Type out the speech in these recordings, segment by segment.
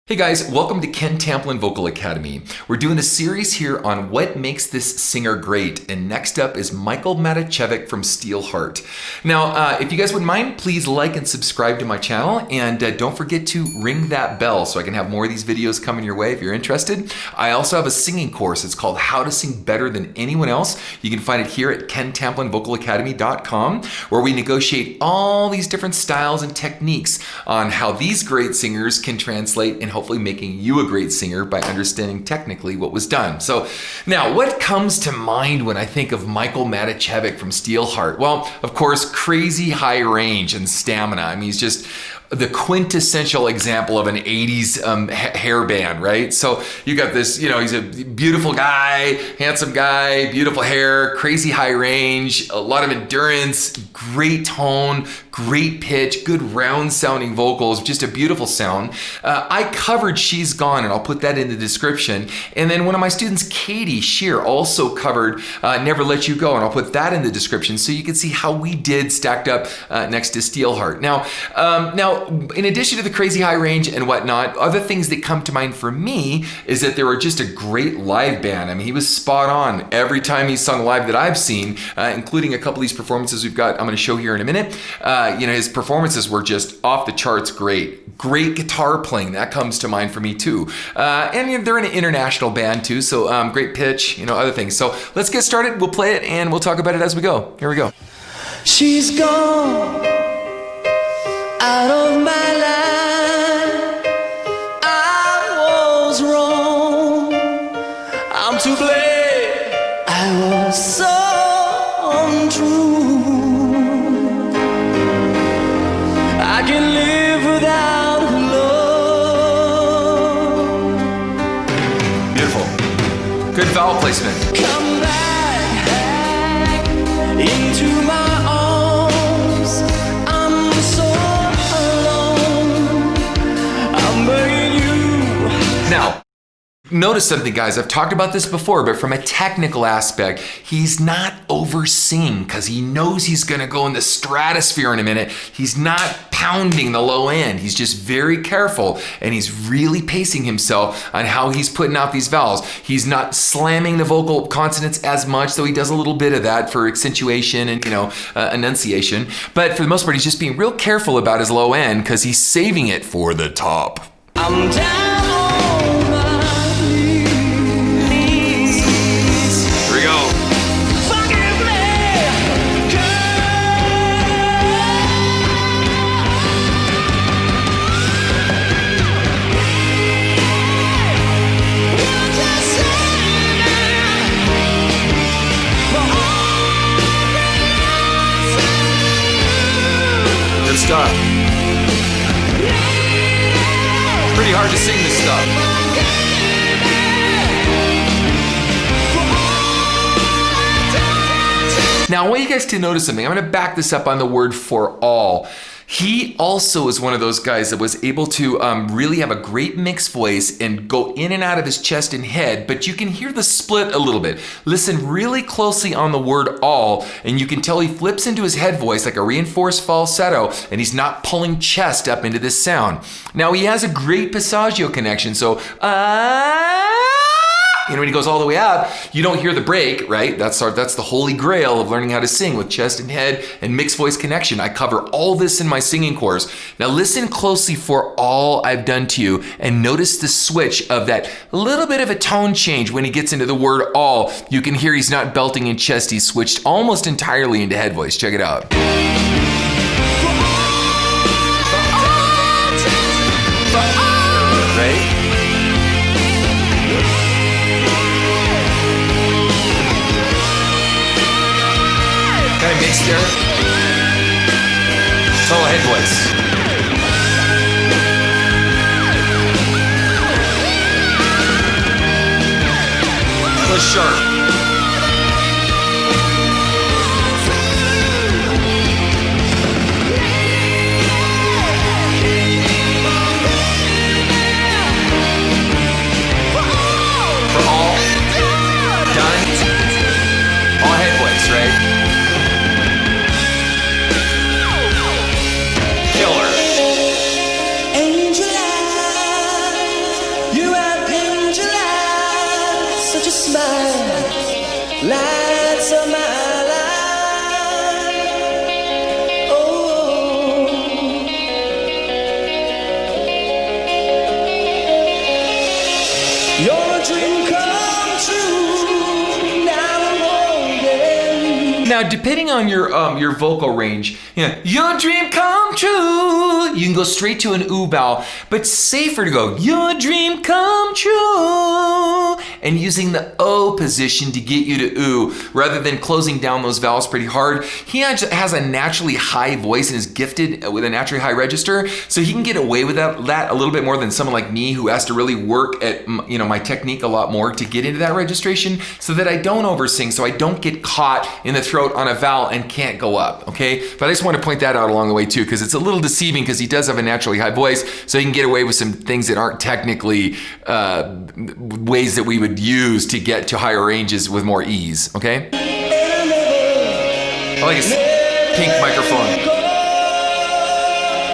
Hey guys, welcome to Ken Tamplin Vocal Academy. We're doing a series here on what makes this singer great, and next up is Milijenko Matijevic from Steelheart. Now, if you guys wouldn't mind, please like and subscribe to my channel, and don't forget to ring that bell so I can have more of these videos coming your way if you're interested. I also have a singing course. It's called How to Sing Better Than Anyone Else. You can find it here at kentamplinvocalacademy.com, where we negotiate all these different styles and techniques on how these great singers can translate and hopefully making you a great singer by understanding technically what was done. So now, what comes to mind when I think of Milijenko Matijevic from Steelheart? Well, of course, crazy high range and stamina. I mean, he's just the quintessential example of an 80s hair band, right? So you got this, he's a beautiful guy, handsome guy, beautiful hair, crazy high range, a lot of endurance, great tone, great pitch, good round sounding vocals, just a beautiful sound. I covered She's Gone, and I'll put that in the description. And then one of my students, Katie Shear, also covered Never Let You Go, and I'll put that in the description so you can see how we did stacked up next to Steelheart. Now, in addition to the crazy high range and whatnot, other things that come to mind for me is that they were just a great live band. I mean, he was spot on every time he sung live that I've seen, including a couple of these performances I'm going to show here in a minute. His performances were just off the charts great. Great guitar playing, that comes to mind for me too. And they're an international band too, so great pitch, other things. So let's get started. We'll play it and we'll talk about it as we go. Here we go. She's gone out of my life. I was wrong, I'm to blame. I was so untrue. I can live without her love. Beautiful. Good vowel placement. Come back into my arms. I'm so alone. I'm begging you. Now, notice something, guys. I've talked about this before, but from a technical aspect, he's not over-singing because he knows he's going to go in the stratosphere in a minute. He's not pounding the low end. He's just very careful, and he's really pacing himself on how he's putting out these vowels. He's not slamming the vocal consonants as much, though he does a little bit of that for accentuation and, enunciation. But for the most part, he's just being real careful about his low end because he's saving it for the top. I'm down on my knees. Here we go. Forgive me, Good stuff. Pretty hard to sing this stuff. Now, I want you guys to notice something. I'm going to back this up on the word for all. He also is one of those guys that was able to really have a great mixed voice and go in and out of his chest and head, but you can hear the split a little bit. Listen really closely on the word all, and you can tell he flips into his head voice like a reinforced falsetto, and he's not pulling chest up into this sound. Now, he has a great passaggio connection, so when he goes all the way up, you don't hear the break, right? That's the holy grail of learning how to sing with chest and head and mixed voice connection. I cover all this in my singing course. Now listen closely for all I've done to you and notice the switch of that little bit of a tone change when he gets into the word all. You can hear he's not belting in chest. He's switched almost entirely into head voice. Check it out. Right? Kind of mixed there. It's all head voice. A little sharp. For all. Done. All head voice, right? Killer. angel eyes. smile, lights of my life. Oh, your dream come true. Now I'm holding. Now, depending on your vocal range, your dream come true, you can go straight to an ooh vowel, but safer to go, your dream come true, and using the O position to get you to ooh, rather than closing down those vowels pretty hard. He has a naturally high voice and is gifted with a naturally high register, so he can get away with that a little bit more than someone like me who has to really work at my technique a lot more to get into that registration, so that I don't oversing, so I don't get caught in the throat on a vowel and can't go up, okay? But I just want to point that out along the way too, because it's a little deceiving, because he does have a naturally high voice, so he can get away with some things that aren't technically ways that we would use to get to higher ranges with more ease, okay? I like his pink microphone.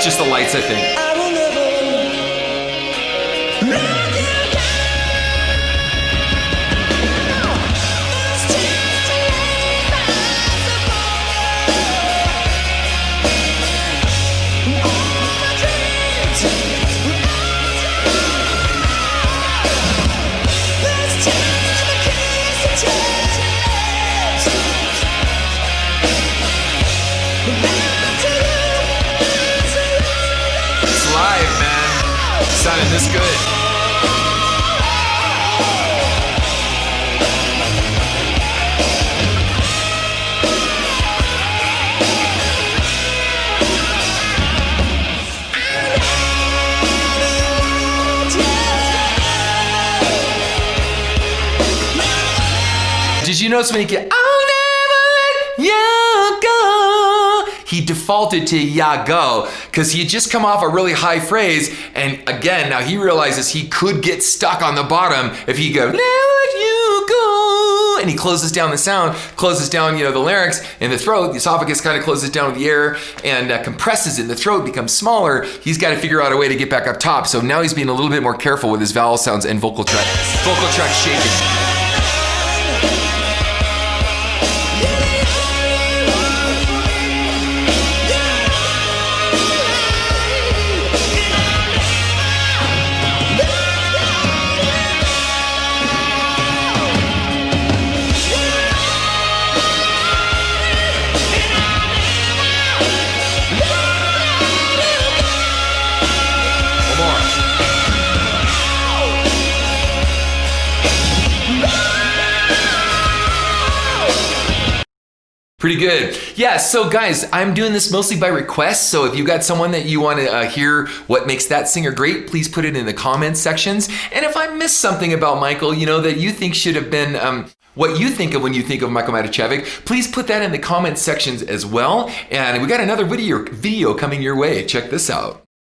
Just the lights, I think. Sounded this good. Did you notice when he get, I'll never let you go, he defaulted to ya go, because he had just come off a really high phrase, and again, now he realizes he could get stuck on the bottom if he goes, never let you go, and he closes down the sound, closes down, the larynx in the throat, the esophagus kind of closes down with the air and compresses in the throat, becomes smaller. He's got to figure out a way to get back up top, so now he's being a little bit more careful with his vowel sounds and vocal tract shaping. Pretty good. Yeah, so guys, I'm doing this mostly by request, so if you got someone that you want to hear what makes that singer great, please put it in the comments sections. And if I missed something about Michael, that you think should have been what you think of when you think of Miljenko Matijevic, please put that in the comments sections as well. And we got another video coming your way. Check this out.